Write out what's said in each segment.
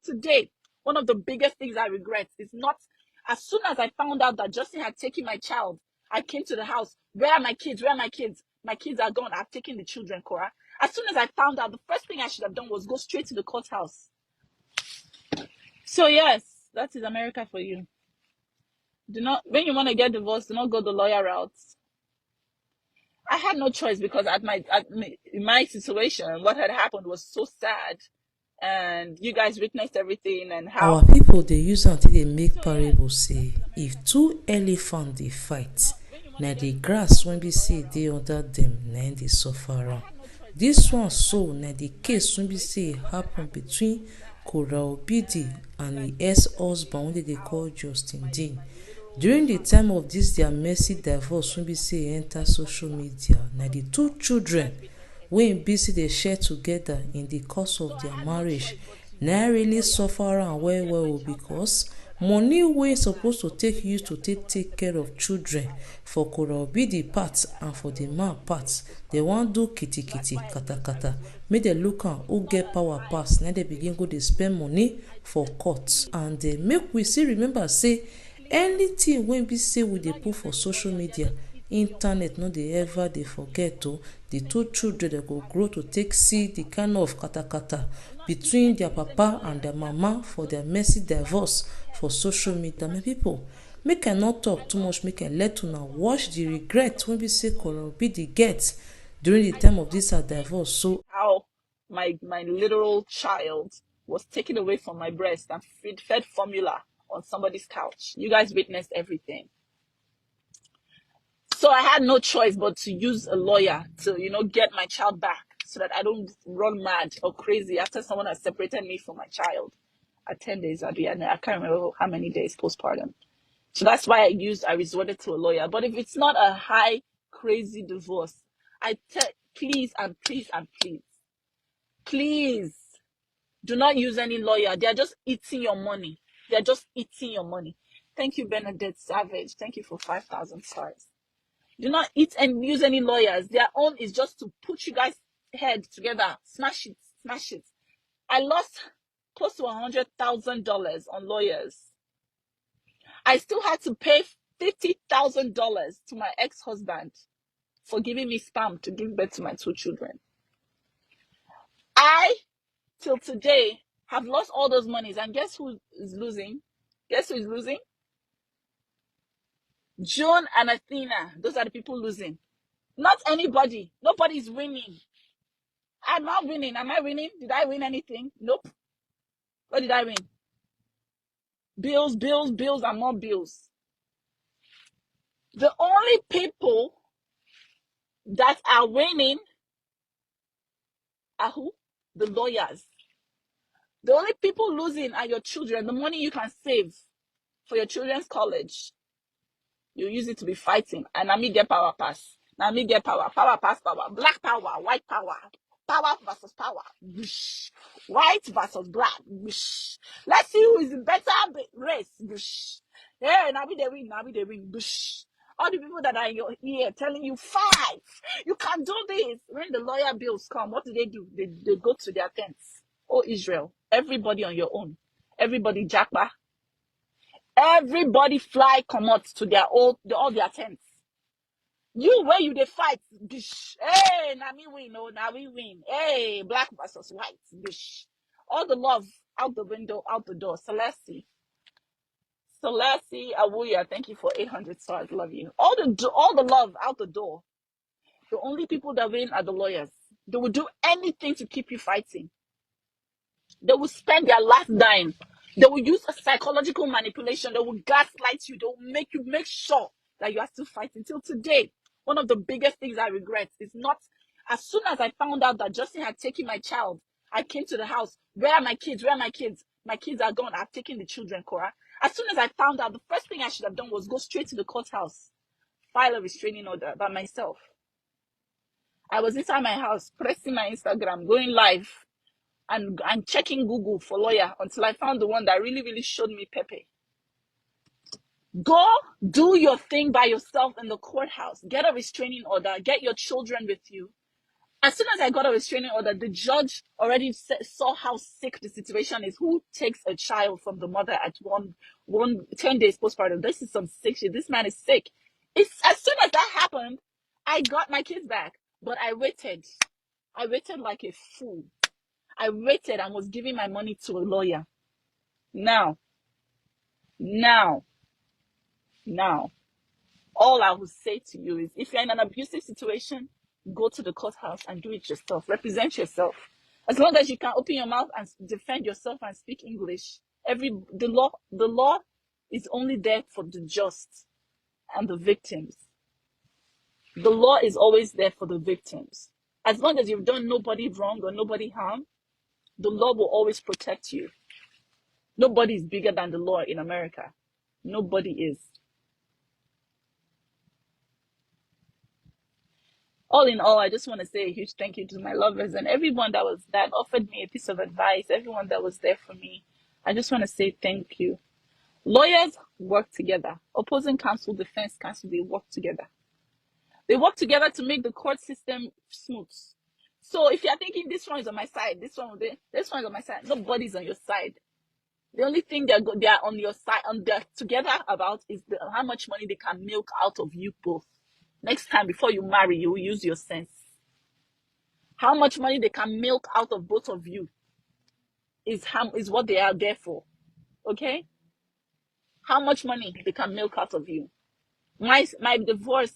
today, one of the biggest things I regret is not, as soon as I found out that Justin had taken my child, I came to the house. Where are my kids? Where are my kids? My kids are gone. I've taken the children, Korra. As soon as I found out, the first thing I should have done was go straight to the courthouse. So yes, that is America for you. Do not, when you want to get divorced, do not go the lawyer route. I had no choice because in my situation, what had happened was so sad, and you guys witnessed everything and how. Our people dey use am take dey make parable say if two elephant dey fight, na the grass wey be say dey under dem na im dey suffer am. Dis one so na the case wey be say happen between korra obidi and im ex-husband wey dem dey call Justin Dean. During the time of dis their messy divorce wey be say enter social media, na the two children wey be say dey share together in the course of their marriage na really suffer am well well because money wey suppose to take use to take care of children for korra obidi part and for the man part, dem wan do kitikiti katakata make dem look am who get power pass, na dem begin go dey spend money for court. And make we still remember say anything wey be say we dey put for social media, internet no dey ever dey forget o. The two children dem go grow to take see the kind of katakata between their papa and their mama for their messy divorce for social media. My people, make I not talk too much, make I let una watch the regret wey be say korra obidi get during the time of this her divorce. So How my literal child was taken away from my breast and fed formula on somebody's couch. You guys witnessed everything. So I had no choice but to use a lawyer to, get my child back so that I don't run mad or crazy after someone has separated me from my child at 10 days. I can't remember how many days postpartum. So that's why I resorted to a lawyer. But if it's not a high, crazy divorce, please and please and please do not use any lawyer. They are just eating your money. They are just eating your money. Thank you, Benedict Savage. Thank you for 5,000 stars. Do not eat and use any lawyers. Their own is just to put you guys' head together. Smash it. Smash it. I lost close to $100,000 on lawyers. I still had to pay $50,000 to my ex-husband for giving me sperm to give birth to my two children. I, till today, have lost all those monies. And guess who is losing? Guess who is losing? Joan and Athena. Those are the people losing. Not anybody. Nobody's winning. I'm not winning. Am I winning? Did I win anything? Nope. What did I win? Bills, bills, bills, and more bills. The only people that are winning are who? The lawyers. The only people losing are your children. The money you can save for your children's college, you use it to be fighting. And now me get power pass. Now me get power. Power pass power. Black power. White power. Power versus power. Whoosh. White versus black. Whoosh. Let's see who is the better race. Whoosh. Yeah, now we they win. Now we they win. Whoosh. All the people that are in your ear telling you, fight. You can do this. When the lawyer bills come, what do? They go to their tents. Oh, Israel. Everybody on your own. Everybody jackpot. Everybody fly come out to all their tents. You where you they fight, bish. Hey, now me win, no, now we win. Hey, black versus white, bish. All the love out the window, out the door. Celeste, Awuya, thank you for 800 stars. Love you. All the love out the door. The only people that win are the lawyers. They will do anything to keep you fighting. They will spend their last dime. They will use a psychological manipulation. They will gaslight you. They will make sure that you are still fighting. Till today, one of the biggest things I regret is not, as soon as I found out that Justin had taken my child, I came to the house. Where are my kids? Where are my kids? My kids are gone. I've taken the children, Korra. As soon as I found out, the first thing I should have done was go straight to the courthouse, file a restraining order by myself. I was inside my house, pressing my Instagram, going live, and checking Google for lawyer until I found the one that really, really showed me Pepe. Go do your thing by yourself in the courthouse. Get a restraining order. Get your children with you. As soon as I got a restraining order, the judge already saw how sick the situation is. Who takes a child from the mother at 10 days postpartum? This is some sick shit. This man is sick. It's as soon as that happened, I got my kids back. But I waited. I waited like a fool. I waited and was giving my money to a lawyer. Now, now, now. All I will say to you is if you're in an abusive situation, go to the courthouse and do it yourself. Represent yourself. As long as you can open your mouth and defend yourself and speak English, the law is only there for the just and the victims. The law is always there for the victims. As long as you've done nobody wrong or nobody harm, the law will always protect you. Nobody is bigger than the law in America. Nobody is. All in all, I just want to say a huge thank you to my lovers and everyone that offered me a piece of advice, everyone that was there for me. I just want to say thank you. Lawyers work together. Opposing counsel, defense counsel, they work together. They work together to make the court system smooth. So if you're thinking this one is on my side, this one is on my side, nobody's on your side. The only thing they're on your side, they're together about is how much money they can milk out of you both. Next time, before you marry, you will use your sense. How much money they can milk out of both of you is what they are there for. Okay? How much money they can milk out of you. My divorce,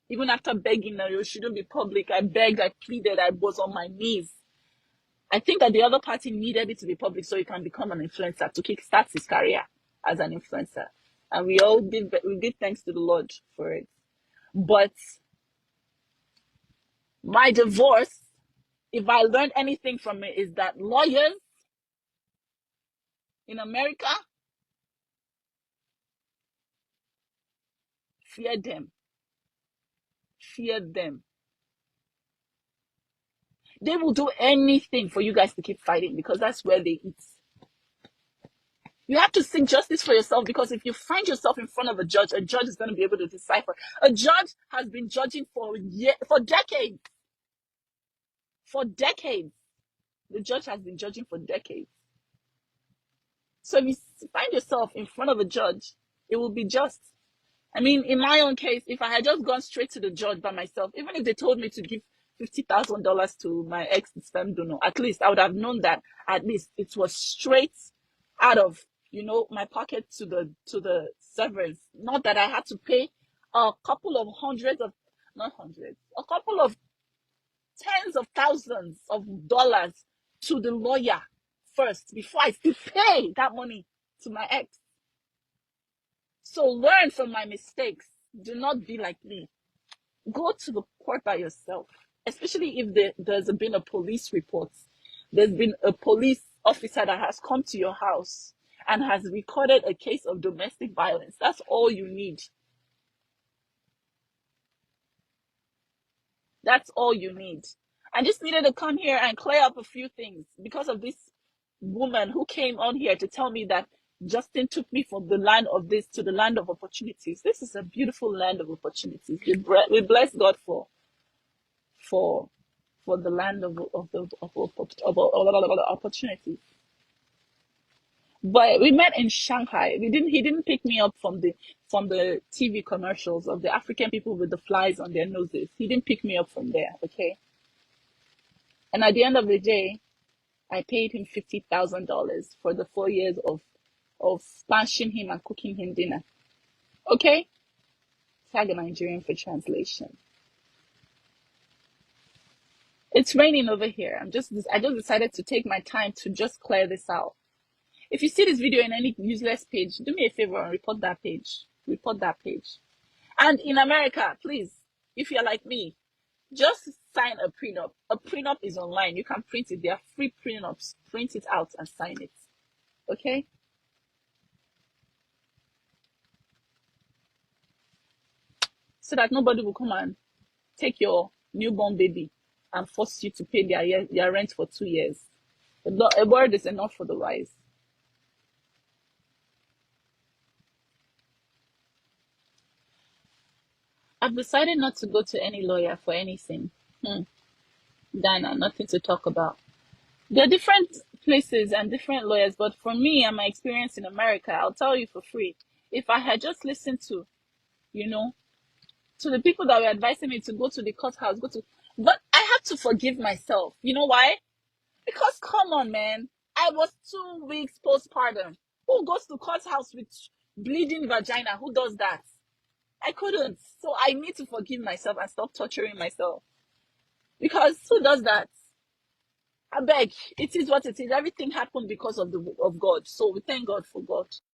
even after begging, you shouldn't be public. I begged, I pleaded, I was on my knees. I think that the other party needed it to be public so he can become an influencer to kickstart his career as an influencer. And we give thanks to the Lord for it. But my divorce, if I learned anything from it, is that lawyers in America, fear them. Fear them. They will do anything for you guys to keep fighting because that's where they eat. You have to seek justice for yourself because if you find yourself in front of a judge is going to be able to decipher. A judge has been judging for decades. For decades. The judge has been judging for decades. So if you find yourself in front of a judge, it will be just. I mean, in my own case, if I had just gone straight to the judge by myself, even if they told me to give $50,000 to my ex-sperm donor, at least I would have known that at least it was straight out of, my pocket to the severance. Not that I had to pay a couple of a couple of tens of thousands of dollars to the lawyer first before I still pay that money to my ex. So learn from my mistakes. Do not be like me. Go to the court by yourself, especially if there's been a police report. There's been a police officer that has come to your house and has recorded a case of domestic violence. That's all you need. That's all you need. I just needed to come here and clear up a few things because of this woman who came on here to tell me that Justin took me from the land of this to the land of opportunities. This is a beautiful land of opportunities. We bless God for the land of opportunities. But we met in Shanghai. He didn't pick me up from the TV commercials of the African people with the flies on their noses. He didn't pick me up from there, okay? And at the end of the day, I paid him $50,000 for the 4 years of spanching him and cooking him dinner. Okay? Tag a Nigerian for translation. It's raining over here. I just decided to take my time to just clear this out. If you see this video in any useless page, do me a favor and report that page. Report that page. And in America, please, if you're like me, just sign a prenup. A prenup is online. You can print it. There are free prenups. Print it out and sign it. Okay? So that nobody will come and take your newborn baby and force you to pay their rent for 2 years. A word is enough for the wise. I've decided not to go to any lawyer for anything. Ghana, nothing to talk about. There are different places and different lawyers, but for me and my experience in America, I'll tell you for free. If I had just listened to, you know, to the people that were advising me to go to the courthouse, but I had to forgive myself. You know why? Because come on, man. I was 2 weeks postpartum. Who goes to courthouse with bleeding vagina? Who does that? I couldn't. So I need to forgive myself and stop torturing myself. Because who does that? I beg. It is what it is. Everything happened because of God. So we thank God for God.